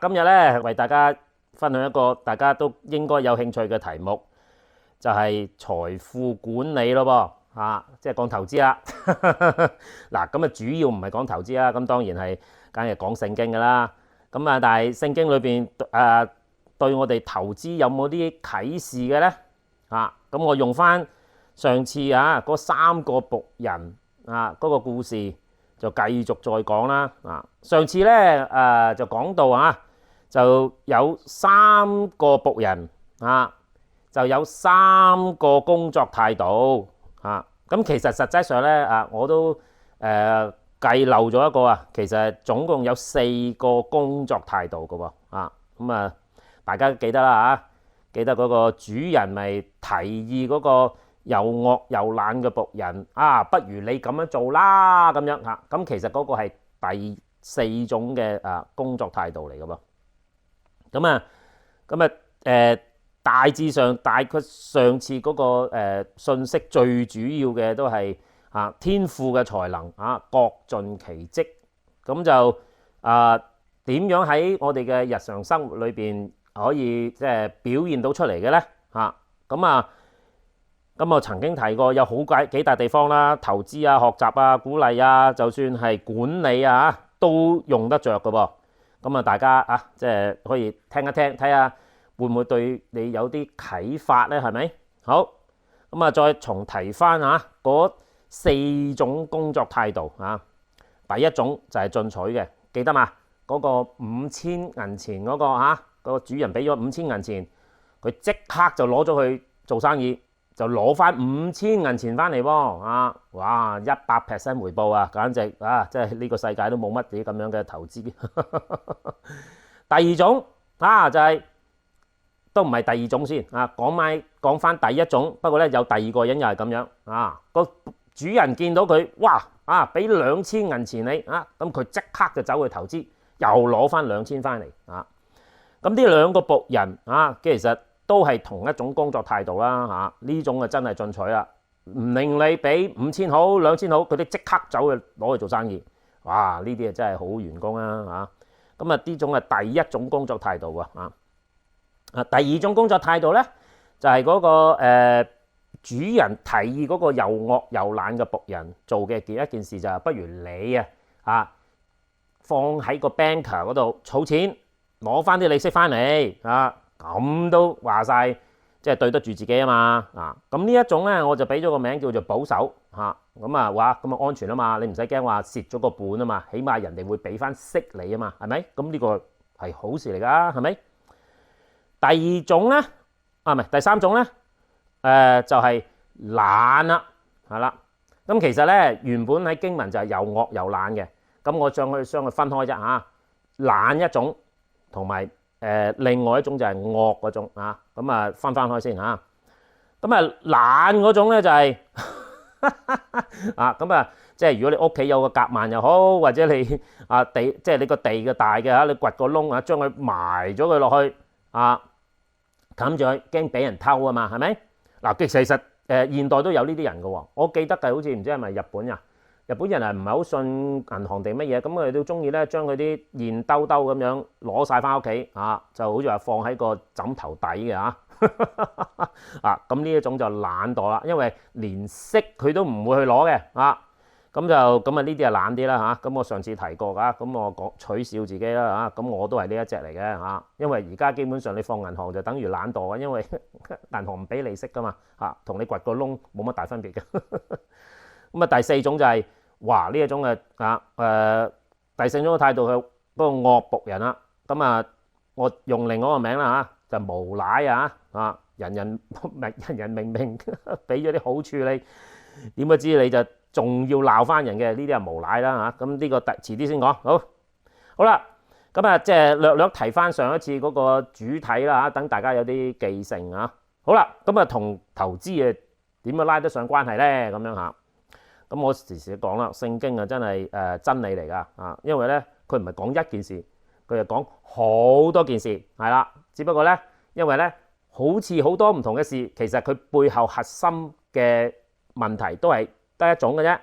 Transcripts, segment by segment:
今日咧為大家分享一個大家都應該有興趣嘅題目，就係財富管理咯噃，即係講投資啦。嗱，咁啊主要唔係講投資啦，咁當然係梗係講聖經㗎啦。咁啊，但係聖經裏邊對我哋投資有冇啲啟示嘅咧？咁我用翻上次嗰三個僕人嗰個故事就繼續再講啦。上次咧就講到就有三個僕人就有三個工作態度咁其實實際上咧我都計漏咗一個其實總共有四個工作態度嘅喎咁大家記得啦記得嗰個主人咪提議嗰個又惡又懶嘅僕人不如你咁樣做啦咁樣咁其實嗰個係第四種嘅工作態度嚟嘅噃。大致上大概上次嗰個信息最主要嘅都係天賦嘅才能各盡其職，咁就點樣喺我哋嘅日常生活裏邊可以即係表現到出嚟嘅咧咁我曾經提過有好幾大地方啦，投資學習鼓勵就算係管理都用得着嘅噃。咁大家即係可以聽一聽，睇下會唔會對你有啲啟發咧？係咪？好，咁再重提翻嗰四種工作態度第一種就係進取嘅，記得嘛？嗰個5000銀錢嗰個嗰個主人俾咗5000銀錢，佢即刻就攞咗去做生意，就攞翻5000銀錢翻嚟喎哇100% 回報簡直即係呢個世界都冇乜嘢咁樣嘅投資。第二種就係都唔係第二種先講翻第一種，不過咧有第二個人又係咁樣個主人見到佢俾2000銀錢你咁佢即刻就走去投資，又攞翻2000翻嚟咁呢兩個僕人其實都係同一種工作態度啦呢種真係進取啦，唔令你俾5000好2000好，佢哋即刻走去攞去做生意，哇！呢啲真係好員工咁呢種係第一種工作態度第二種工作態度咧就係嗰個主人提議嗰個又惡又懶嘅僕人做嘅一件事就係不如你放喺個 banker 嗰度儲錢，攞翻啲利息翻嚟咁都話晒，即係對得住自己嘛咁呢一種咧我就俾咗個名叫做保守咁安全嘛，你唔使驚話蝕咗個本嘛，起碼人哋會俾翻息你嘛，係咪？咁呢個係好事嚟噶，係咪？第二種咧唔係第三種咧就係懶啦，係啦。咁其實咧原本喺經文就係又惡又懶嘅，咁我將佢分開啫懶一種同埋另外一種就係惡嗰種咁分開先咁懶嗰種咧就係即係如果你屋企有個夾萬又好，或者你地即係你個地嘅大嘅你掘個窿將佢埋咗佢落去冚住佢，驚俾人偷嘛，係咪？其實現代都有呢啲人嘅喎，我記得嘅好似唔知係咪日本日本人唔係好信銀行定乜嘢，咁佢哋都中意咧將佢啲現兜兜咁樣攞晒翻屋企就好似話放喺個枕頭底嘅咁呢一種就懶惰啦，因為連息佢都唔會去攞嘅咁呢啲就懶啲啦咁我上次提過咁我講取笑自己啦咁我都係呢一隻嚟嘅因為而家基本上你放銀行就等於懶惰因為銀行唔俾利息噶嘛同你掘個窿冇乜大分別嘅。咁第四種就係呢一種第四種嘅態度係嗰個惡僕人啦。咁我用另外一個名啦就無賴人人明明俾咗啲好處你，點不知你就仲要鬧翻人嘅，呢啲係無賴啦咁呢個遲啲先講。好啦，咁即係略提翻上一次嗰個主體啦等大家有啲記性好啦，咁同投資點樣拉得上關係咧？咁樣咁我時時講啦，聖經真係真理嚟噶因為咧佢唔係講一件事，佢係講好多件事係啦。只不過咧，因為咧好似好多唔同嘅事，其實佢背後核心嘅問題都係得一種嘅啫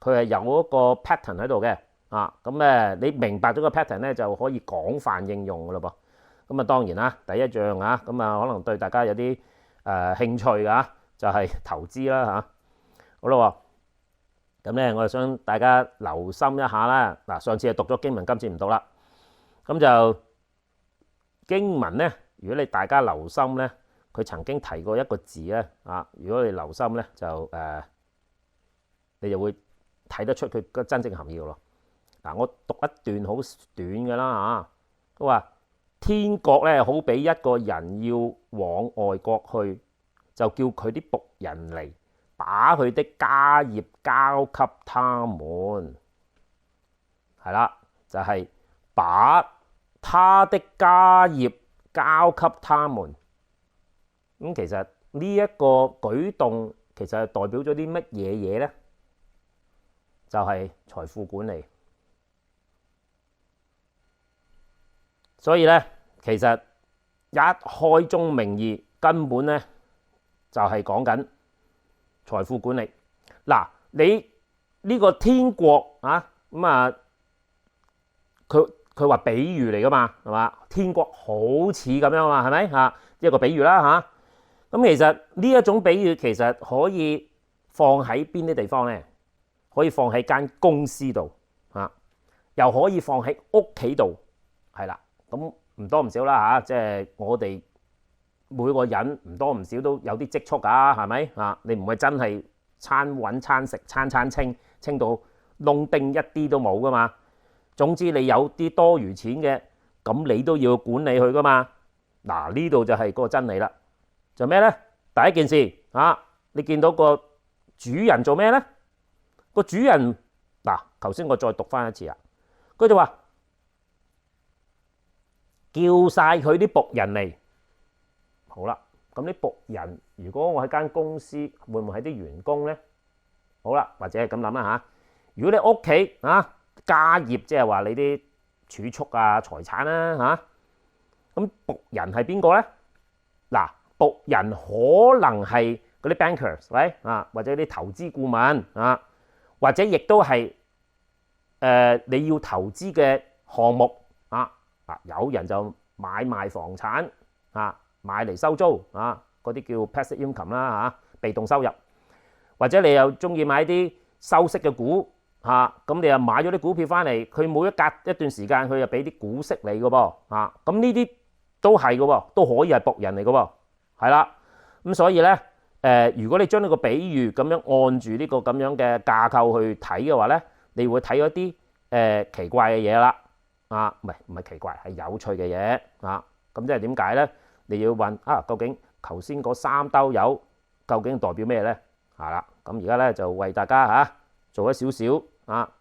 佢係有嗰個 pattern 喺度嘅啊，咁你明白咗個 pattern 咧，就可以廣泛應用噶咯噃。咁啊當然啦，第一樣啊，咁啊可能對大家有啲興趣㗎，就係投資啦嚇。好啦，咁咧我就想大家留心一下啦。嗱，上次係讀咗經文，今次唔讀啦。咁就經文咧，如果你大家留心咧，佢曾經提過一個字咧啊，如果你留心咧，就你就會睇得出佢個真正含義咯。嗱，我讀一段好短嘅啦嚇，佢話天國咧好比一個人要往外國去，就叫佢啲僕人嚟，把佢的家業交給他們。係啦，就係把他的家業交給他們。咁其實呢一個舉動其實係代表咗啲乜嘢嘢咧？就係財富管理。所以咧，其實一開宗明義，根本咧就係講緊財富管理。嗱，你呢個天國啊，咁啊，佢話比喻嚟噶嘛，係嘛？天國好似咁樣嘛，係咪嚇？一個比喻啦嚇。咁其實呢一種比喻其實可以放喺邊啲地方咧？可以放喺間公司度嚇，又可以放喺屋企度，係啦。咁唔多唔少啦嚇，即係我哋每個人唔多唔少都有啲積蓄㗎，係咪啊？你唔會真係餐揾餐食，餐餐清到窿丁一啲都冇㗎嘛。總之你有啲多餘錢嘅，咁你都要管理佢㗎嘛。嗱，呢度就係個真理啦。就咩咧？第一件事啊，你見到個主人做咩咧？個主人嗱，頭先我再讀翻一次啊，佢就話叫晒佢啲僕人嚟。好啦，咁啲僕人如果我喺間公司，會唔會係啲員工咧？好啦，或者係咁諗啦嚇。如果你屋企啊家業，即係話你啲儲蓄啊財產啦嚇，咁僕人係邊個咧？嗱，僕人可能係嗰啲 bankers，喂啊，或者啲投資顧問啊，或者亦都係你要投資嘅項目啊。有人就買賣房產啊，買嚟收租啊，嗰啲叫 passive income 啦嚇，被動收入。或者你又中意買啲收息嘅股嚇，咁你又買咗啲股票翻嚟，佢每一隔一段時間佢又俾啲股息你嘅噃嚇，咁呢啲都係嘅喎，都可以係僕人嚟嘅喎，係啦。咁所以咧如果你將呢個比喻咁樣按住呢個咁樣嘅架構去睇嘅話咧，你會睇咗啲奇怪嘅嘢啦。啊，唔係奇怪，係有趣嘅嘢啊！咁即係點解咧？你要問啊，究竟頭先嗰3兜油究竟代表咩咧？係啦，咁而家咧就為大家嚇做一少少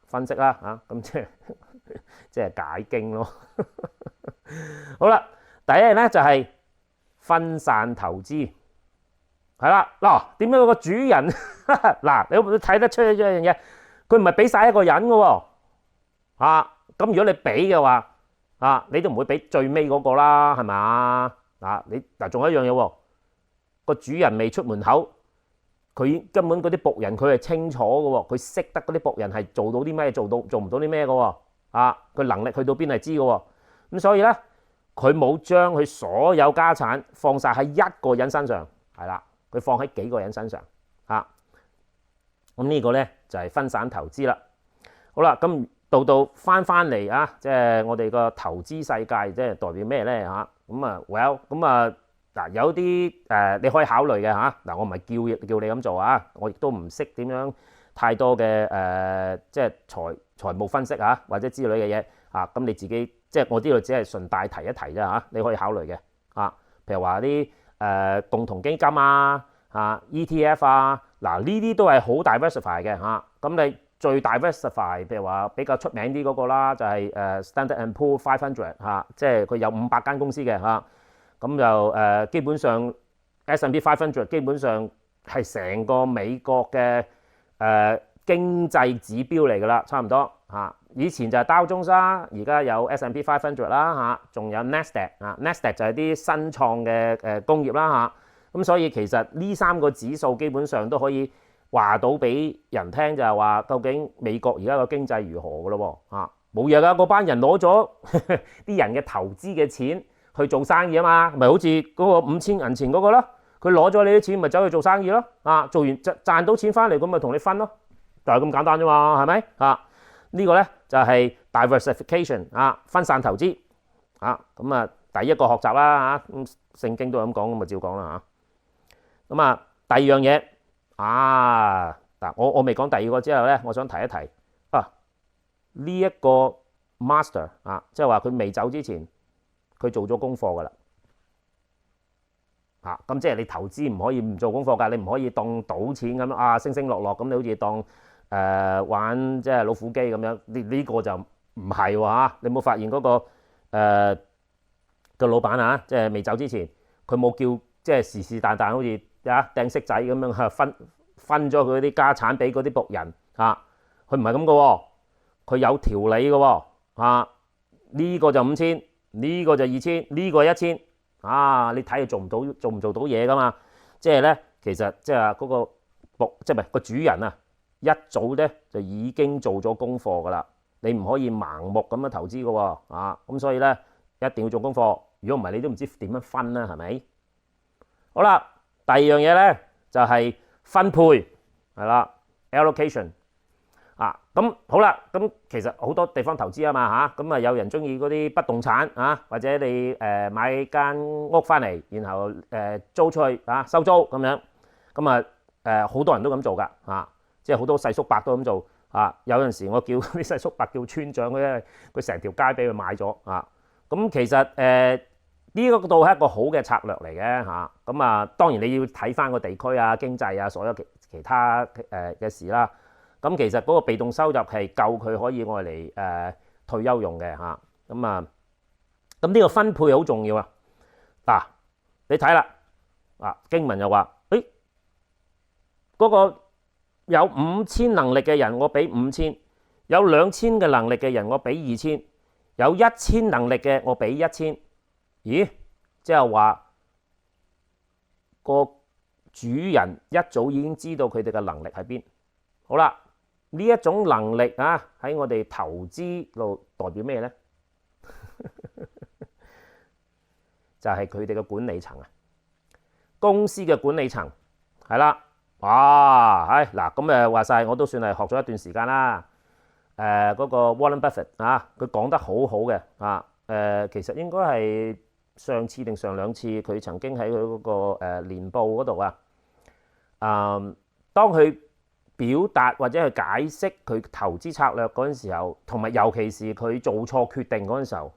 分析啦嚇，咁即係解經咯。好啦，第一樣咧就係分散投資，係啦。嗱，點解個主人嗱你會睇得出一樣嘢？佢唔係俾晒一個人嘅喎啊！咁如果你俾嘅話啊，你都唔會俾最尾嗰個啦，係咪啊？你嗱仲有一樣嘢喎，個主人未出門口，佢根本嗰啲僕人佢係清楚嘅喎，佢識得嗰啲僕人係做到啲咩，做唔到啲咩嘅喎啊，佢能力去到邊係知嘅喎。咁所以咧，佢冇將佢所有家產放晒喺一個人身上，係啦，佢放喺幾個人身上啊。咁呢個咧就係分散投資啦。好啦，咁到翻嚟啊，即係我哋個投資世界，即係代表咩咧嚇？咁啊 ，well，咁啊嗱，有啲你可以考慮嘅嚇。嗱，我唔係叫你咁做啊，我亦都唔識點樣太多嘅即係財務分析啊，或者之類嘅嘢啊。咁你自己即係我知道，只係順帶提一提啫嚇，你可以考慮嘅啊。譬如話啲共同基金啊、ETF 啊，嗱呢啲都係好 diversify 嘅嚇。咁你最 diversify， 譬如話比較出名啲嗰個啦，就係Standard and Poor 500嚇，即係佢有500間公司嘅嚇，咁就基本上 S&P 500基本上係成個美國嘅經濟指標嚟㗎啦，差唔多嚇。以前就係Dow Jones啦，而家有 S&P 500啦嚇，仲有 Nasdaq 啊 ，Nasdaq 就係啲新創嘅工業啦嚇。咁所以其實呢3個指數基本上都可以話到俾人聽，就係話究竟美國而家個經濟如何嘅咯喎啊！冇嘢㗎，嗰班人攞咗啲人嘅投資嘅錢去做生意啊嘛，咪好似嗰個5000銀錢嗰個咯，佢攞咗你啲錢咪走去做生意咯啊！做完賺到錢翻嚟咁咪同你分咯，就係咁簡單啫嘛，係咪啊？呢個咧就係 diversification 啊，分散投資啊，咁啊第一個學習啦嚇，聖經都係咁講，咁咪照講啦嚇。咁啊第二樣嘢啊嗱，我未講第二個之後咧，我想提一提啊呢一個 master 啊，即係話佢未走之前，佢做咗功課噶啦嚇，咁即係你投資唔可以唔做功課㗎，你唔可以當賭錢咁啊升升落落咁，你好似當玩即係老虎機咁樣，呢個就唔係喎嚇。你冇發現嗰個個老闆啊，即係未走之前，佢冇叫即係是是但但好似掟骰仔咁樣分咗佢啲家產俾嗰啲僕人嚇，佢唔係咁嘅喎，佢有條理嘅喎嚇。呢個就5000，呢個就2000，呢個1000啊！你睇佢做唔做到嘢噶嘛？即係咧，其實即係嗰個即係唔係個主人啊，一早咧就已經做咗功課噶啦。你唔可以盲目咁樣投資嘅喎啊！咁所以咧一定要做功課。如果唔係，你都唔知點樣分啦，係咪？好啦，第二樣嘢咧就係分配係啦 ，allocation 啊。咁好啦，咁其實好多地方投資啊嘛嚇，咁啊有人中意嗰啲不動產啊，或者你買間屋翻嚟，然後租出去啊收租咁樣，咁啊好多人都咁做㗎嚇，即係好多細叔伯都咁做啊。有陣時我叫啲細叔伯叫村長咧，佢成條街俾佢買咗啊。咁其實呢個度係一個好嘅策略嚟嘅嚇。咁啊當然你要睇翻個地區啊、經濟啊、所有其他嘅事啦。咁其實嗰個被動收入係夠佢可以愛嚟退休用嘅嚇。咁咁呢個分配好重要啊。嗱，你睇啦，經文又話，嗰個有5000能力嘅人，我俾5000；有2000嘅能力嘅人，我俾2000；有1000能力嘅，我俾1000。咦？即係話個主人一早已經知道佢哋嘅能力喺邊。好啦。呢一種能力啊，喺我哋投資度代表咩呢？就係佢哋嘅管理層啊，公司嘅管理層係啦。哇，嗱咁話晒，我都算係學咗一段時間啦。嗰個 Warren Buffett 啊，佢講得好好嘅啊。其實應該係上次定上兩次，佢曾經喺佢嗰個年報嗰度啊。當佢表達或者去解釋佢投資策略嗰陣時候，同埋尤其是佢做錯決定嗰陣時候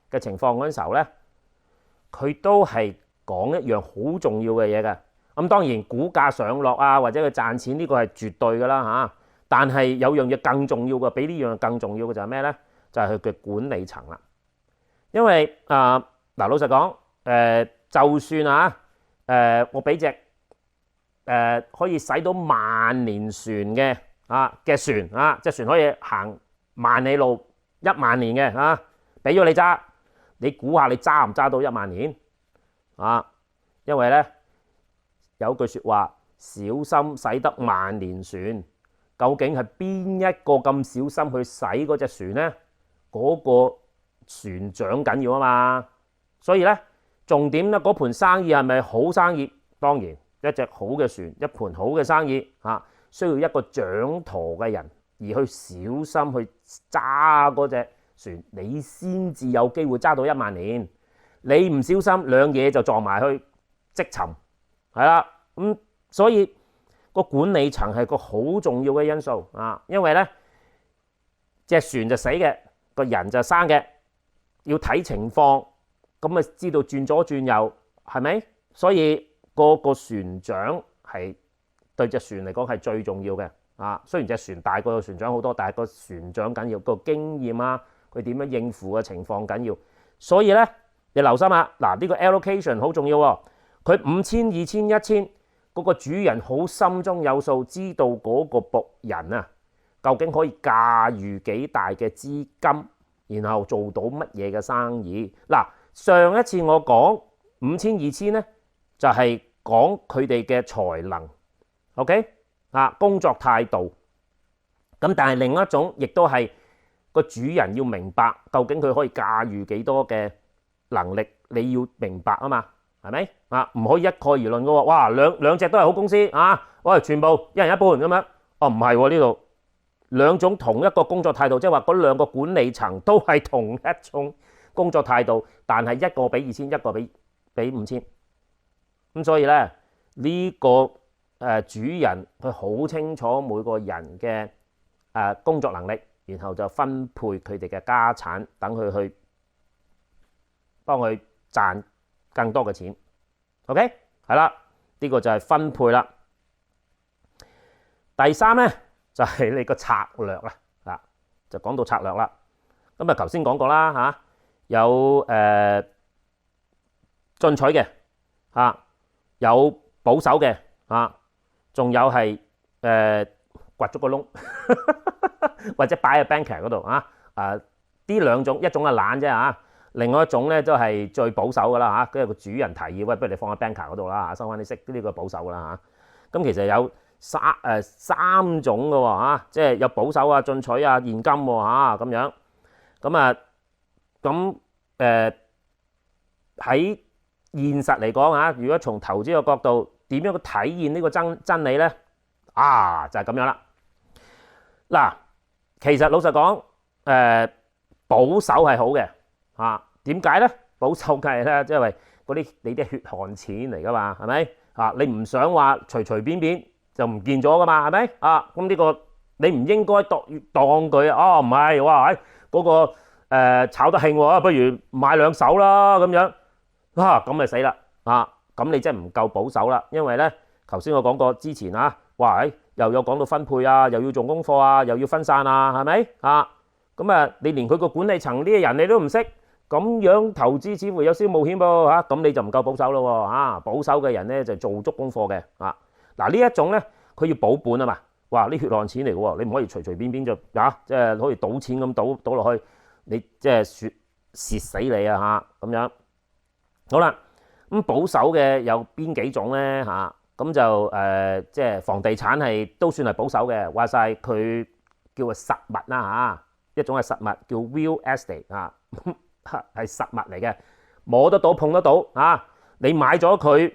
嘅情況嗰陣時候咧，佢都係講一樣好重要嘅嘢嘅。咁當然股價上落啊，或者佢賺錢呢個係絕對㗎啦嚇。但係有樣嘢更重要嘅，比呢樣更重要嘅就係咩咧？就係佢嘅管理層啦。因為嗱老實講，就算我俾隻可以使到萬年船嘅船啊，隻船可以行萬里路10000年嘅啊，俾咗你揸，你估下你揸唔揸到10000年啊？因為咧有句説話，小心駛得萬年船。究竟係邊一個咁小心去使嗰隻船咧？嗰個船長緊要啊嘛。所以咧重點咧，嗰盤生意係咪好生意？當然。一隻好嘅船，一盤好嘅生意需要一個掌舵嘅人，而去小心去揸嗰隻船，你先至有機會揸到10000年。你唔小心兩嘢就撞埋去，即沉係啦。咁所以個管理層係個好重要嘅因素啊，因為咧隻船就死嘅，個人就生嘅，要睇情況，咁咪知道轉左轉右係咪？所以個船長係對隻船嚟講係最重要嘅啊！雖然隻船大過個船長好多，但係個船長緊要，個經驗啊，佢點樣應付嘅情況緊要。所以咧，你留心啊！嗱，呢個 allocation 好重要喎。佢5000、2000、1000，嗰個主人好心中有數，知道嗰個僕人啊，究竟可以駕馭幾大嘅資金，然後做到乜嘢嘅生意。嗱，上一次我講5000、2000咧，就係講佢哋嘅才能 ，OK？工作態度。咁但係另一種亦都係個主人要明白究竟佢可以駕馭幾多嘅能力，你要明白啊嘛，係咪唔可以一概而論嘅喎。哇，兩隻都係好公司喂，全部一人一半咁樣。唔係喎，呢度兩種同一個工作態度，即係話嗰兩個管理層都係同一種工作態度，但係一個俾2000，一個俾5000。咁所以咧呢個主人佢好清楚每個人嘅工作能力，然後就分配佢哋嘅家產，等佢去幫佢賺更多嘅錢。OK， 係啦，呢個就係分配啦。第三咧就係你個策略啦，就講到策略啦。咁頭先講過啦有進取嘅有保守嘅仲有係掘咗個窿或者擺喺 banker 嗰度呢兩種，一種係懶啫另外一種咧都係最保守噶啦跟住個主人提議，喂，不如你放喺 banker 嗰度啦收翻啲息，呢個保守噶啦咁其實有三種嘅喎即係有保守進取現金咁樣咁喺現實嚟講如果從投資嘅角度，點樣去體現呢個真理咧？就係咁樣啦。嗱，其實老實講，保守係好嘅點解咧？保守梗係咧，即係為嗰啲你啲血汗錢嚟噶嘛，係咪你唔想話隨隨便便就唔見咗噶嘛，係咪咁呢個你唔應該當佢唔係哇嗰個炒得興喎，不如買兩手啦咁樣咁咪死啦咁你真係唔夠保守啦，因為咧頭先我講過之前哇又有講到分配又要做功課又要分散係咪咁你連佢個管理層呢啲人你都唔識，咁樣投資似乎有少冒險噃咁你就唔夠保守咯保守嘅人咧就做足功課嘅嗱呢一種咧佢要保本嘛，哇呢血汗錢嚟嘅喎，你唔可以隨隨便便就即係好似賭錢咁賭落去，你即係蝕死你咁樣。好啦，咁保守嘅有邊幾種咧咁就即係房地產係都算係保守嘅，話晒佢叫做實物啦一種係實物叫 real estate 係實物嚟嘅，摸得到碰得到你買咗佢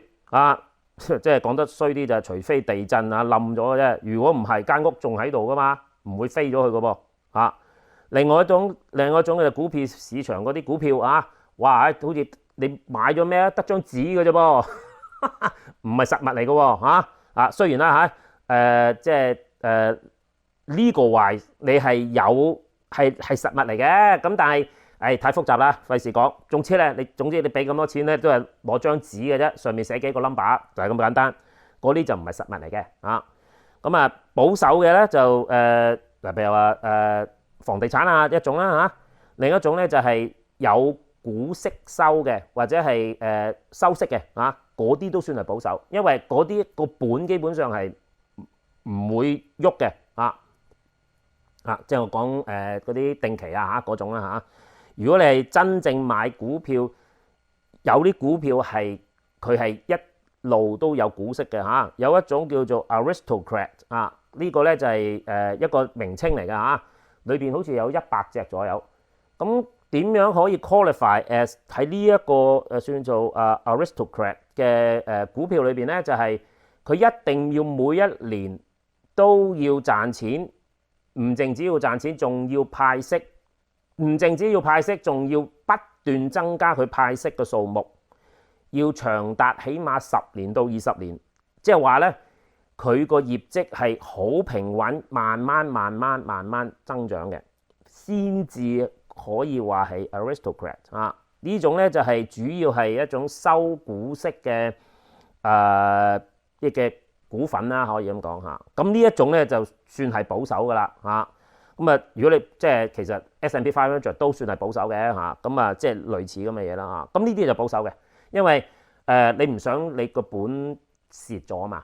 即係講得衰啲就係除非地震冧咗嘅啫，如果唔係間屋仲喺度噶嘛，唔會飛咗去噶噃另外一種嘅股票市場嗰啲股票哇好似你買咗咩得張紙嘅啫噃，唔係實物嚟嘅喎雖然啦即係呢個話你係有係實物嚟嘅，咁但係太複雜啦，費事講。總之你俾咁多錢咧，都係攞張紙嘅啫，上面寫幾個 number 就係咁簡單。嗰啲就唔係實物嚟嘅咁保守嘅咧就譬如話房地產一種啦另一種咧就係有股息收嘅，或者係收息嘅嗰啲都算係保守，因為嗰啲個本基本上係唔會喐嘅即係我講嗰啲定期嗰種啦如果你係真正買股票，有啲股票係佢係一路都有股息嘅有一種叫做 Aristocrat 呢個咧就係一個名稱嚟嘅裏邊好似有100隻左右。咁點樣可以 qualify as 喺呢一個算做Aristocrat 嘅股票裏邊咧？就係佢一定要每一年都要賺錢，唔淨止要賺錢，仲要派息，唔淨止要派息，仲要不斷增加佢派息嘅數目，要長達起碼10年到20年，即係話咧佢個業績係好平穩，慢慢增長嘅，先至可以話係 Aristocrat 呢種咧就係主要係一種收股息嘅嘅股份啦，可以咁講咁呢一種咧就算係保守噶啦咁如果你即係其實 S&P 500都算係保守嘅咁即係類似咁嘅嘢啦咁呢啲就保守嘅，因為你唔想你個本蝕咗嘛。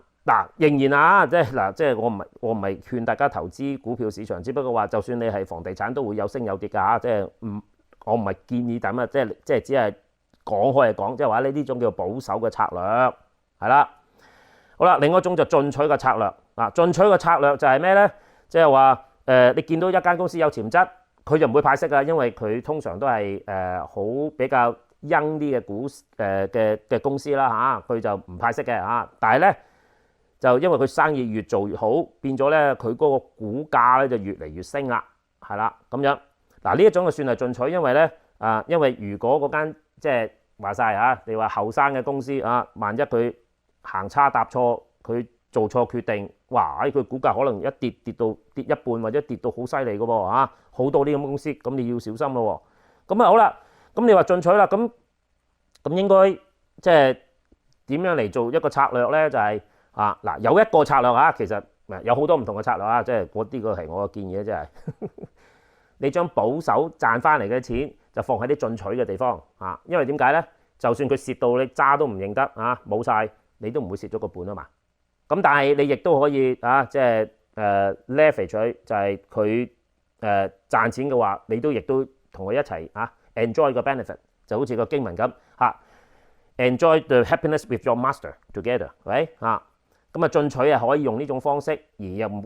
仍然即係我唔係勸大家投資股票市場，只不過話就算你係房地產都會有升有跌㗎即係我唔係建議咁即係只係講開嚟講，即係話呢種叫保守嘅策略係啦。好啦，另外一種就進取嘅策略進取嘅策略就係咩咧？即係話你見到一間公司有潛質，佢就唔會派息㗎，因為佢通常都係好比較陰啲嘅公司啦嚇，佢就唔派息嘅嚇。但係咧就因為佢生意越做越好，變咗咧佢嗰個股價咧就越嚟越升啦，係啦咁樣。嗱呢一種就算係進取，因為咧因為如果嗰間即係話晒嚇，你話後生嘅公司萬一佢行差踏錯，佢做錯決定，哇！佢股價可能一跌到跌一半，或者跌到好犀利嘅喎嚇，好多呢咁公司，咁你要小心咯喎。咁好啦，咁你話進取啦，咁應該即係點樣嚟做一個策略咧？就係嗱有一個策略其實有好多唔同嘅策略即係嗰啲個係我嘅建議，即係你將保守賺翻嚟嘅錢就放喺啲進取嘅地方因為點解咧？就算佢蝕到你渣都唔認得冇晒，你都唔會蝕咗個本啊嘛。咁但係你亦都可以即係leverage 佢，就係佢賺錢嘅話，你都亦都同佢一齊enjoy 個 benefit， 就好似個經文咁enjoy the happiness with your master together， 係咪咁進取可以用呢種方式，而又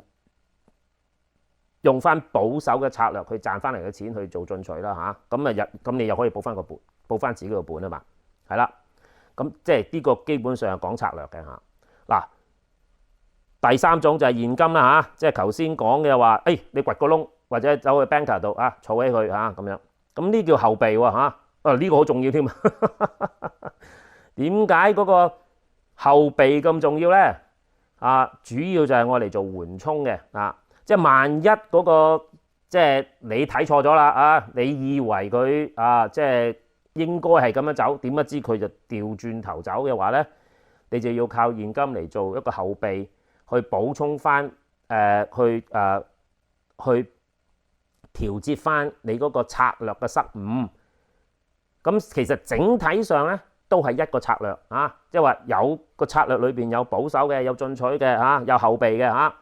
用翻保守嘅策略去賺翻嚟嘅錢去做進取啦咁你又可以補翻個本，補翻自己個本啊嘛，係啦。咁即係呢個基本上係講策略嘅嗱。第三種就係現金啦即係頭先講嘅話，你掘個窿或者走去 banker 度儲起佢咁樣，咁呢叫後備喎呢個好重要添。點解嗰個後備咁重要咧？主要就係我嚟做緩衝嘅即係萬一嗰個即係你睇錯咗啦你以為佢即係應該係咁樣走，點不知佢就調轉頭走嘅話咧，你就要靠現金嚟做一個後備。去補充翻去調節翻你嗰個策略嘅失誤。咁其實整體上咧都係一個策略即係話有個策略裏邊有保守嘅，有進取嘅有後備嘅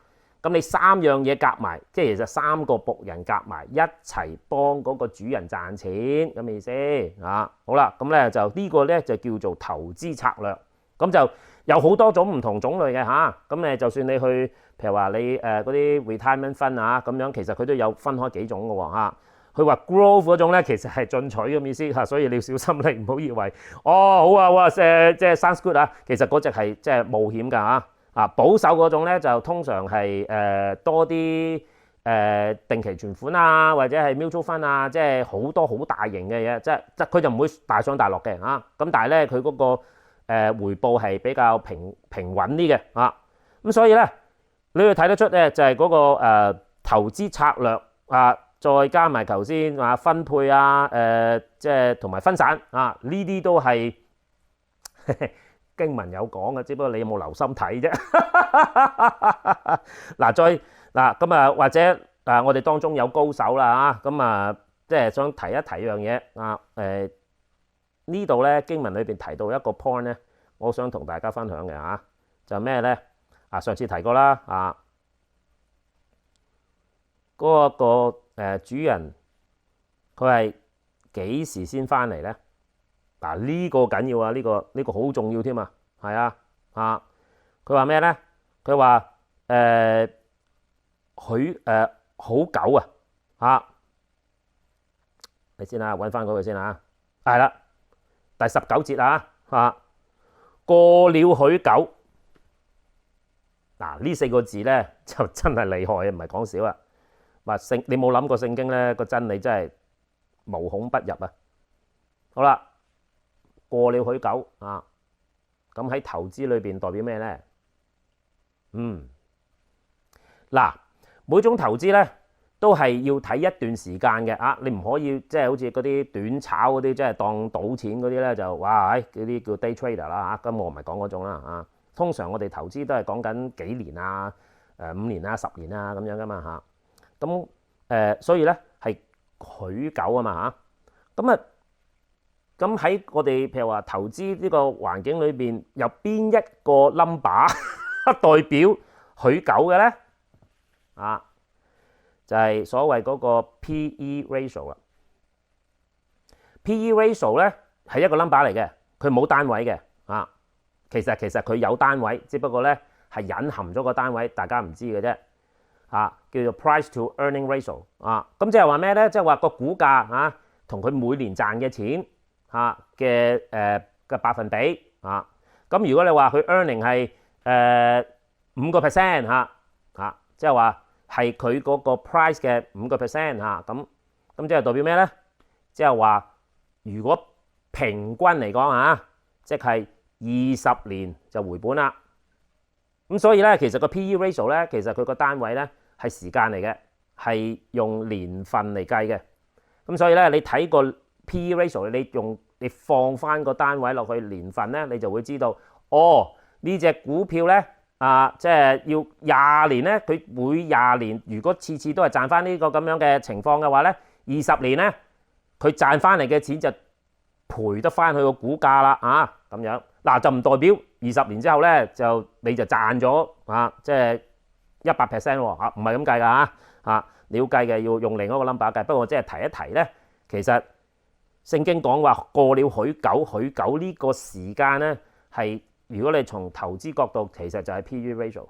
咁你三樣嘢夾埋，即係其實三個僕人夾埋一齊幫嗰個主人賺錢咁嘅意思好啦，咁咧就呢個咧就叫做投資策略。咁就有好多種唔同種類嘅咁就算你去譬如話你嗰啲 retirement fund 咁樣，其實佢都有分開幾種嘅喎佢話 growth 嗰種咧其實係進取嘅意思所以你要小心，你唔好以為好哇即係 sounds good其實嗰隻係即係冒險㗎保守嗰種咧就通常係多啲定期存款或者係 mutual fund 即係好多好大型嘅嘢，即係佢就唔會大上大落嘅咁但係咧佢嗰個回報係比較平穩啲嘅咁所以咧你要睇得出咧就係嗰個投資策略再加埋頭先分配即係同埋分散呢啲都係經文有講嘅，只不過你有冇留心睇啫。咁或者我哋當中有高手啦咁即係想提一提一樣嘢呢度咧經文裏邊提到一個 point 咧，我想同大家分享嘅就係咩咧上次提過啦嗰個主人佢係幾時先翻嚟咧？呢個緊要呢個好重要添係佢話咩咧？佢話好久你先揾翻嗰句先係啦，第19節過了許久呢4個字咧就真係厲害唔係講少你冇諗過聖經咧個真理真係無孔不入好啦，過了許久咁喺投資裏邊代表咩咧？每種投資咧都係要睇一段時間嘅你唔可以即係好似嗰啲短炒嗰啲，即係當賭錢嗰啲咧就哇嗰啲叫 day trader 啦咁我唔係講嗰種啦通常我哋投資都係講緊幾年5年10年咁樣噶嘛咁所以咧係許久啊嘛咁喺我哋譬如話投資呢個環境裏邊，有邊一個 number 代表許久嘅咧就係所謂嗰個 P/E ratio 啦。P/E ratio 咧係一個 number 嚟嘅，佢冇單位嘅其實佢有單位，只不過咧係隱含咗個單位，大家唔知嘅啫。叫做 price to earning ratio 咁即係話咩咧？即係話個股價同佢每年賺嘅錢嘅百分比咁如果你話佢 earning 係5% 即係話係佢嗰個 price 嘅5% 咁即係代表咩咧？即係話如果平均嚟講即係20年就回本啦。咁所以咧，其實個 P/E ratio 咧，其實佢個單位咧係時間嚟嘅，係用年份嚟計嘅。咁所以咧，你睇個 P/E ratio，你放翻個單位落去年份咧，你就會知道，呢隻股票咧即係要20年咧，佢每20年如果次次都係賺翻呢個咁樣嘅情況嘅話咧，20年咧佢賺翻嚟嘅錢就賠得翻佢個股價啦咁樣。就唔代表20年之後咧你就賺咗即係100% 喎唔係咁計㗎你要計嘅要用另一個 number 計。不過我即係提一提咧，其實聖經講話過了許久呢個時間咧係如果你從投資角度，其實就係 P/E ratio。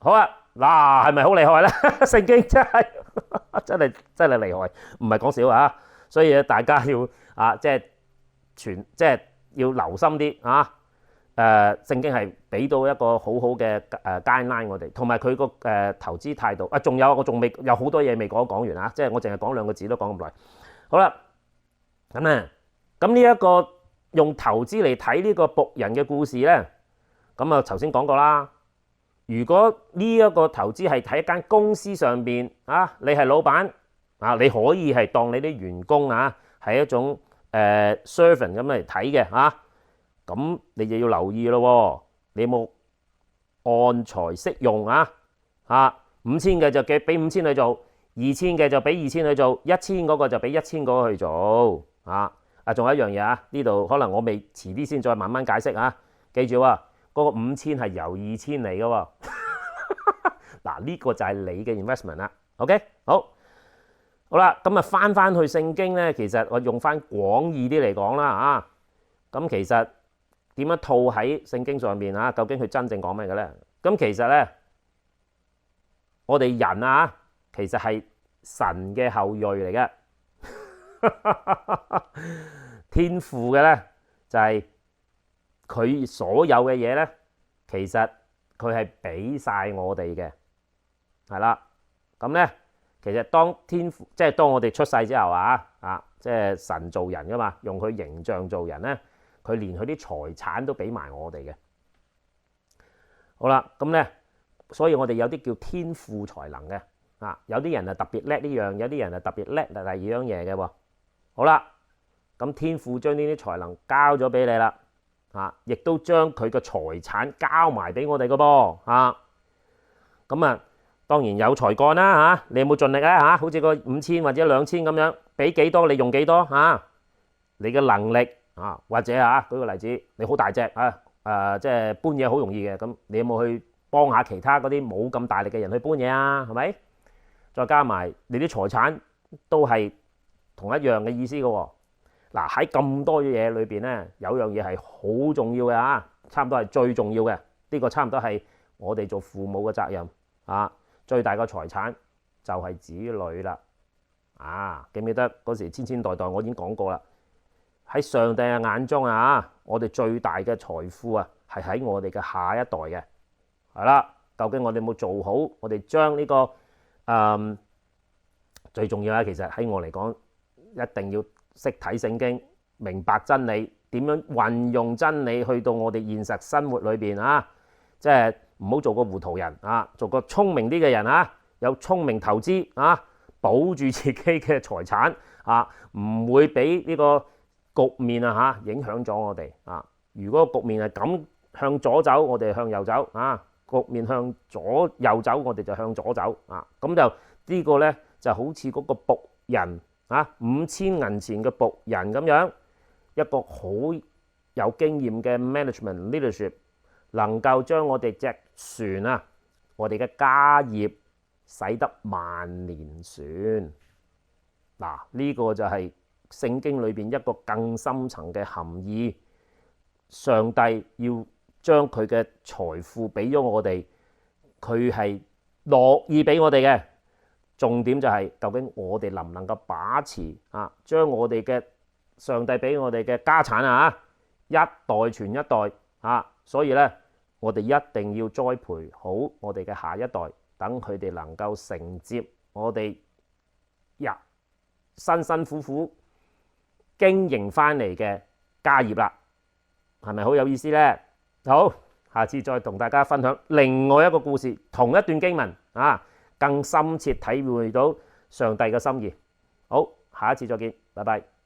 好係咪好厲害咧？聖經真係厲害，唔係講笑所以大家要即係要留心啲聖經係俾到一個好好嘅guideline我哋，同埋佢個投資態度仲有我仲未有好多嘢未講完即係我淨係講2個字都講咁耐。好啦，咁呢一個用投資嚟睇呢個僕人嘅故事咧，咁頭先講過啦。如果呢一個投資係睇一間公司上邊你係老闆你可以係當你啲員工係一種servant 咁嚟睇嘅咁你就要留意咯。你有冇按才適用5,000嘅就俾5,000去做，2,000嘅就俾2,000去做，1,000嗰個就俾1,000嗰個去做仲有一樣嘢呢度可能我未遲啲先再慢慢解釋記住嗰個5,000係由2,000嚟嘅喎。呢個就係你嘅 investment 啦。OK， 好啦，咁翻去聖經咧，其實我用翻廣義啲嚟講啦咁其實點樣套喺聖經上面究竟佢真正講咩嘅咧？咁其實咧，我哋人其實係神嘅後裔嚟嘅。天父嘅咧就係佢所有嘅嘢咧，其實佢係俾晒我哋嘅，係啦。咁咧，其實當天父即係當我哋出世之後即係神造人噶嘛，用佢形象造人咧，佢連佢啲財產都俾埋我哋嘅。好啦，咁咧，所以我哋有啲叫天賦才能嘅有啲人係特別叻呢樣，有啲人係特別叻第二樣嘢嘅喎。好啦，咁天父將呢啲才能交咗俾你啦亦都將佢嘅財產交埋俾我哋嘅噃咁當然有才幹啦你有冇盡力咧好似個5,000或者2,000咁樣，俾幾多你用幾多你嘅能力或者舉個例子，你好大隻即係搬嘢好容易嘅，咁你有冇去幫下其他嗰啲冇咁大力嘅人去搬嘢係咪？再加埋你啲財產都係同一樣嘅意思嘅喎。喺咁多嘢裏邊咧，有樣嘢係好重要嘅差唔多係最重要嘅。呢個差唔多係我哋做父母嘅責任最大嘅財產就係子女啦。記唔記得嗰時千千代代我已經講過啦？喺上帝嘅眼中我哋最大嘅財富係喺我哋嘅下一代嘅。係啦，究竟我哋有冇做好？我哋將呢個最重要其實喺我嚟講，一定要識睇聖經，明白真理，點樣運用真理去到我哋現實生活裏邊即係唔好做個糊塗人做個聰明啲嘅人有聰明投資保住自己嘅財產唔會俾呢個局面影響咗我哋如果局面係咁向左走，我哋向右走局面向左右走，我哋就向左走咁就呢個咧就好似嗰個僕人5,000銀錢嘅僕人咁樣，一個好有經驗嘅 management leadership， 能夠將我哋隻船我哋嘅家業使得萬年船。呢個就係聖經裏邊一個更深層嘅含義。上帝要將佢嘅財富俾咗我哋，佢係樂意俾我哋嘅。重點就係究竟我哋能唔能夠把持啊，將我哋嘅上帝俾我哋嘅家產啊，一代傳一代啊，所以咧我哋一定要栽培好我哋嘅下一代，等佢哋能夠承接我哋辛辛苦苦經營翻嚟嘅家業啦，係咪好有意思呢？好，下次再同大家分享另外一個故事，同一段經文啊，更深切體會到上帝嘅心意。好，下一次再見，拜拜。